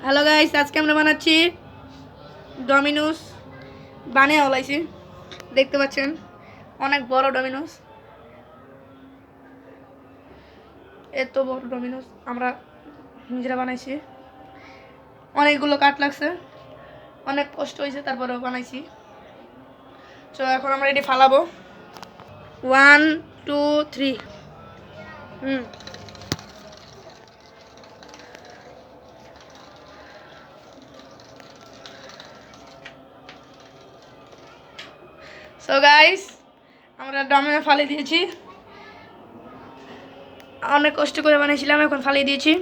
Hello guys, আজকে আমরা বানাচ্ছি ডমিনোস। বানিয়ে ওলাইছি, দেখতে পাচ্ছেন অনেক বড় ডমিনোস। এত বড় ডমিনোস আমরা নিজেরা বানাইছি। অনেকগুলো কাঠ লাগছে, অনেক কষ্ট হয়েছে, তারপরেও বানাইছি। তো এখন আমরা এটি ফালাবো। 1 2 3। সো গাইস, আমরা ডমিনো ফালিয়ে দিয়েছি। অনেক কষ্ট করে বানিয়েছিলাম, এখন ফালিয়ে দিয়েছি।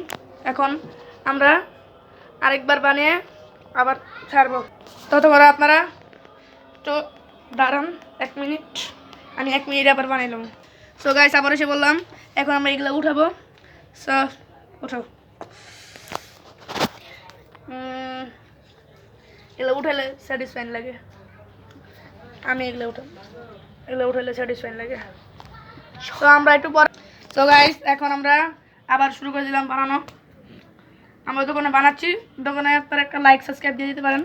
এখন আমরা আরেকবার বানিয়ে আবার ছাড়বো। ততক্ষণ আপনারা তো দাঁড়ান 1 মিনিট, আমি 1 মিনিট আবার বানাইলাম। সো গাইস, আবার এসে বললাম, এখন আমরা এগুলো উঠাবো। সো উঠাও। এগুলো উঠালে স্যাটিসফাইন লাগে। আমি এগুলো উঠালে স্যাটিসফাইন লাগে। তো আমরা একটু পর। তো গাইস, এখন আমরা আবার শুরু করে দিলাম বানানো। আমরা দোকানে বানাচ্ছি, দোকানে আপনারা একটা লাইক সাবস্ক্রাইব দিয়ে দিতে পারেন।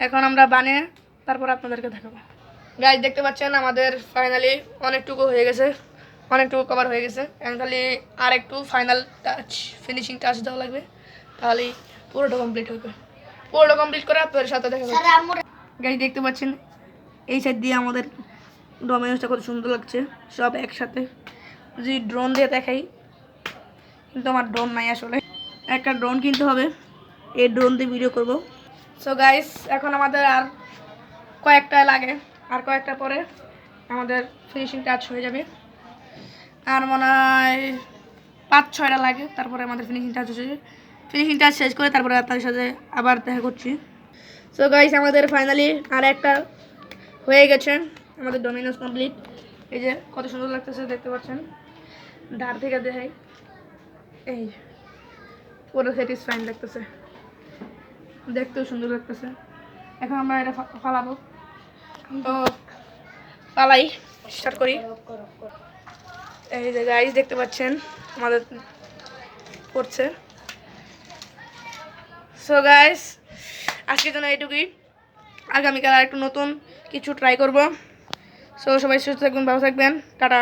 এখন আমরা বানিয়ে তারপর আপনাদেরকে দেখাবো। গাইস, দেখতে পাচ্ছেন আমাদের ফাইনালি অনেকটুকু হয়ে গেছে, অনেকটুকু কভার হয়ে গেছে। এখন খালি আর একটু ফাইনাল টাচ, ফিনিশিং টাচ দেওয়া লাগবে, তাহলেই পুরোটা কমপ্লিট হবে। পুরোটা কমপ্লিট করে আপনাদের সাথে দেখা যাবে। গাইস, দেখতে পাচ্ছেন এই সাইড দিয়ে আমাদের ডমিনোসটা কত সুন্দর লাগছে, সব একসাথে। যদি ড্রোন দিয়ে দেখাই, কিন্তু আমার ড্রোন নাই আসলে, একটা ড্রোন কিনতে হবে, এই ড্রোন দিয়ে ভিডিও করব। সো গাইস, এখন আমাদের আর কয়েকটা লাগে, আর কয়েকটা পরে আমাদের ফিনিশিং টাচ হয়ে যাবে। আর মনে হয় 5-6টা লাগে, তারপরে আমাদের ফিনিশিং টাচ হয়ে যাবে। ফিনিশিং টাচ শেষ করে তারপরে আপনাদের সাথে আবার দেখা করছি। সো গাইস, আমাদের ফাইনালি আর একটা হয়ে গেছে, আমাদের ডমিনোস কমপ্লিট। এই যে কত সুন্দর লাগতেছে, দেখতে পাচ্ছেন। ধার থেকে দেখাই, এই পুরো স্যাটিসফাইং লাগতেছে, দেখতেও সুন্দর লাগতেছে। এখন আমরা এটা ফালাবো, তো পালাই, স্টার্ট করি। এই যে গাইস, দেখতে পাচ্ছেন আমাদের করছে। সো গাইস, আজকের জন্য এইটুকুই। আগামীকাল আর একটু নতুন কিছু ট্রাই করব। সো সবাই সুস্থ থাকবেন, ভালো থাকবেন, টাটা।